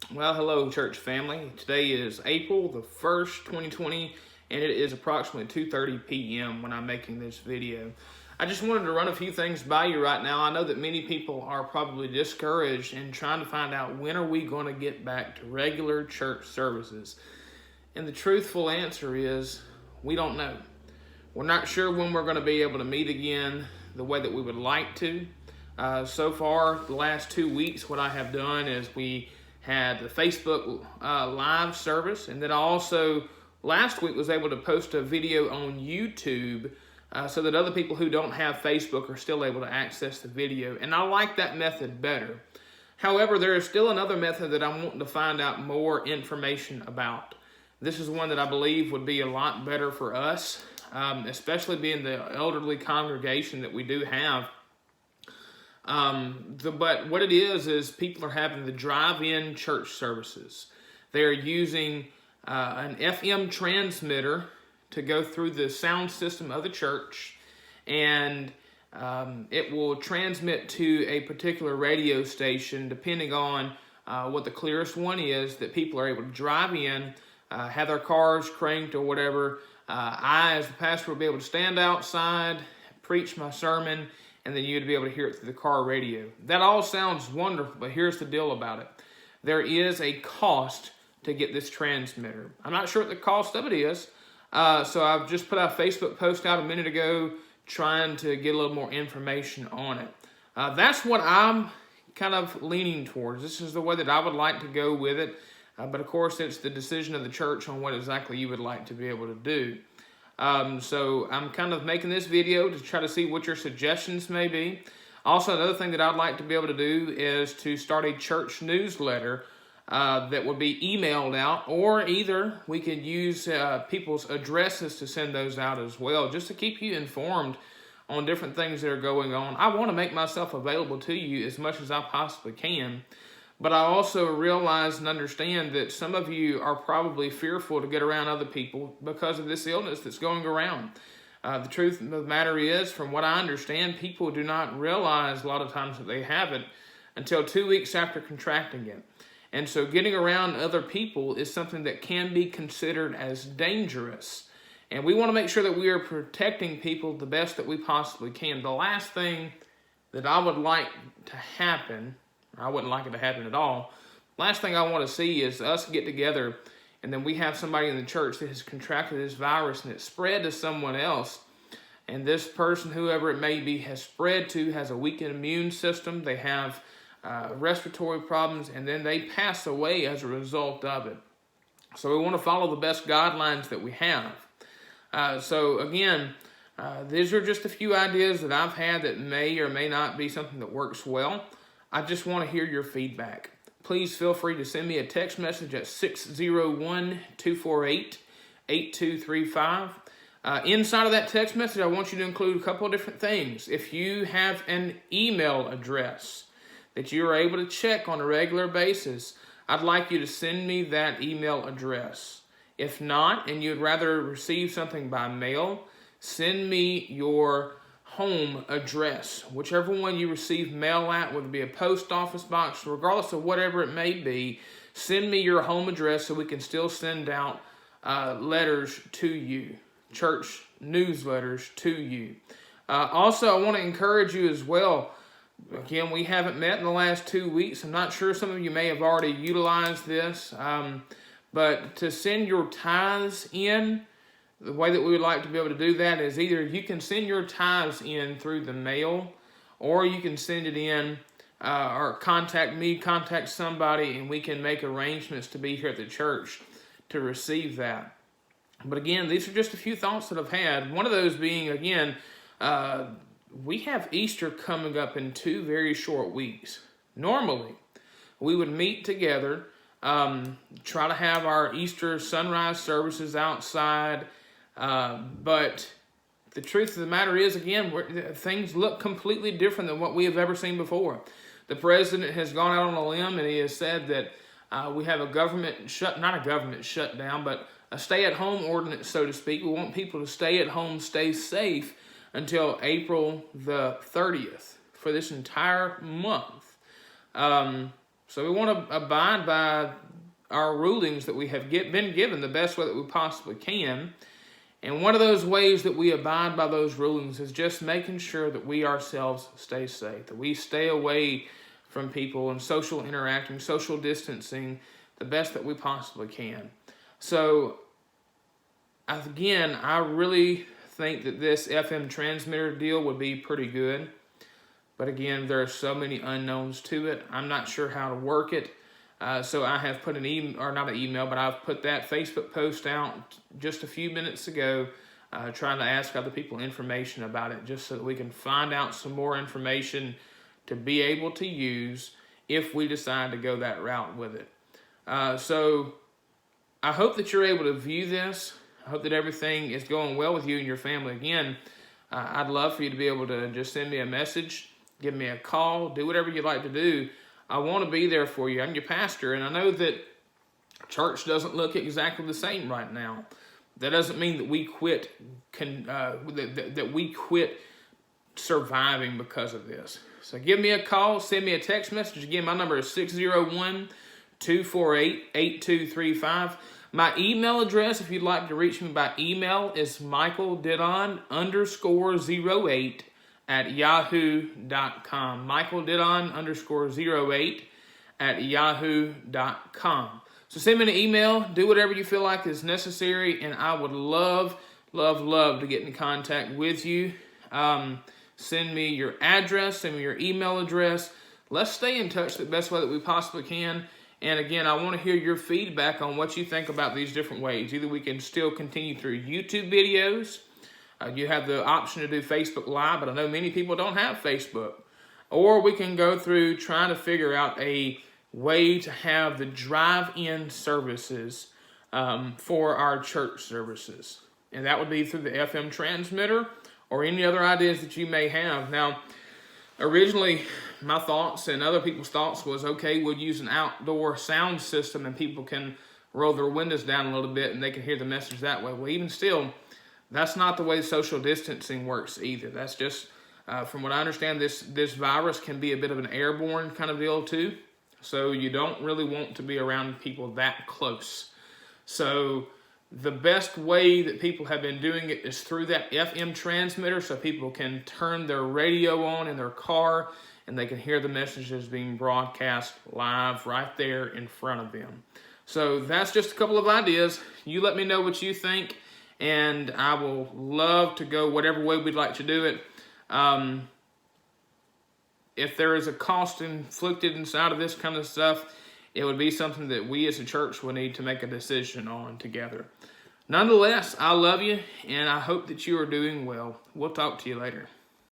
Well, hello, church family. Today is April the 1st, 2020, and it is approximately 2:30 p.m. when I'm making this video. I just wanted to run a few things by you right now. I know that many people are probably discouraged and trying to find out when are we going to get back to regular church services. And the truthful answer is we don't know. We're not sure when we're going to be able to meet again the way that we would like to. So far, the last 2 weeks, what I have done is we had the Facebook live service, and then I also last week was able to post a video on YouTube so that other people who don't have Facebook are still able to access the video. And I like that method better. However, there is still another method that I'm wanting to find out more information about. This is one that I believe would be a lot better for us, especially being the elderly congregation that we do have. But what it is people are having the drive-in church services. They're using an FM transmitter to go through the sound system of the church, and it will transmit to a particular radio station depending on what the clearest one is, that people are able to drive in, have their cars cranked or whatever. I, as the pastor, will be able to stand outside, preach my sermon, and then you'd be able to hear it through the car radio. That all sounds wonderful, but here's the deal about it. There is a cost to get this transmitter. I'm not sure what the cost of it is, so I've just put a Facebook post out a minute ago trying to get a little more information on it. That's what I'm kind of leaning towards. This is the way that I would like to go with it, but of course it's the decision of the church on what exactly you would like to be able to do. So I'm kind of making this video to try to see what your suggestions may be. Also, another thing that I'd like to be able to do is to start a church newsletter that would be emailed out, or either we could use people's addresses to send those out as well, just to keep you informed on different things that are going on. I want to make myself available to you as much as I possibly can. But I also realize and understand that some of you are probably fearful to get around other people because of this illness that's going around. The truth of the matter is, from what I understand, people do not realize a lot of times that they have it until 2 weeks after contracting it. And so getting around other people is something that can be considered as dangerous. And we want to make sure that we are protecting people the best that we possibly can. The last thing that I would like to happen, I wouldn't like it to happen at all. Last thing I want to see is us get together and then we have somebody in the church that has contracted this virus and it's spread to someone else. And this person, whoever it may be, has spread to, has a weakened immune system. They have respiratory problems, and then they pass away as a result of it. So we want to follow the best guidelines that we have. So again, these are just a few ideas that I've had that may or may not be something that works well. I just want to hear your feedback. Please feel free to send me a text message at 601-248-8235. Inside of that text message, I want you to include a couple of different things. If you have an email address that you are able to check on a regular basis, I'd like you to send me that email address. If not, and you'd rather receive something by mail, send me your home address. Whichever one you receive mail at, whether it be a post office box, regardless of whatever it may be, send me your home address so we can still send out letters to you, church newsletters to you. Also, I want to encourage you as well. Again, we haven't met in the last 2 weeks. I'm not sure, some of you may have already utilized this, but to send your tithes in, the way that we would like to be able to do that is either you can send your tithes in through the mail, or you can send it in or contact me, contact somebody, and we can make arrangements to be here at the church to receive that. But again, these are just a few thoughts that I've had. One of those being, again, we have Easter coming up in 2 very short weeks. Normally, we would meet together, try to have our Easter sunrise services outside, but the truth of the matter is, again, things look completely different than what we have ever seen before. The president has gone out on a limb and he has said that we have a not a government shutdown, but a stay-at-home ordinance, so to speak. We want people to stay at home, stay safe until April the 30th for this entire month. So we want to abide by our rulings that we have been given the best way that we possibly can. And one of those ways that we abide by those rulings is just making sure that we ourselves stay safe, that we stay away from people and social interacting, social distancing the best that we possibly can. So again, I really think that this FM transmitter deal would be pretty good. But again, there are so many unknowns to it. I'm not sure how to work it. So I have put an email, or not an email, but I've put that Facebook post out just a few minutes ago, trying to ask other people information about it, just so that we can find out some more information to be able to use if we decide to go that route with it. So I hope that you're able to view this. I hope that everything is going well with you and your family. Again, I'd love for you to be able to just send me a message, give me a call, do whatever you'd like to do. I want to be there for you. I'm your pastor, and I know that church doesn't look exactly the same right now. That doesn't mean that we quit that we quit surviving because of this. So give me a call, send me a text message. Again, my number is 601-248-8235. My email address, if you'd like to reach me by email, is michaeldidon_08 at yahoo.com. michaeldidon_08 at yahoo.com. So send me an email, do whatever you feel like is necessary, and I would love to get in contact with you. Send me your address, send me your email address. Let's stay in touch the best way that we possibly can. And again, I want to hear your feedback on what you think about these different ways. Either we can still continue through YouTube videos. You have the option to do Facebook Live, but I know many people don't have Facebook. Or we can go through trying to figure out a way to have the drive-in services for our church services. And that would be through the FM transmitter or any other ideas that you may have. Now, originally, my thoughts and other people's thoughts was, okay, we'll use an outdoor sound system and people can roll their windows down a little bit and they can hear the message that way. Well, even still, that's not the way social distancing works either. That's just, from what I understand, this virus can be a bit of an airborne kind of deal too. So you don't really want to be around people that close. So the best way that people have been doing it is through that FM transmitter, so people can turn their radio on in their car and they can hear the messages being broadcast live right there in front of them. So that's just a couple of ideas. You let me know what you think, and I will love to go whatever way we'd like to do it. If there is a cost inflicted inside of this kind of stuff, it would be something that we as a church will need to make a decision on together. Nonetheless, I love you, and I hope that you are doing well. We'll talk to you later.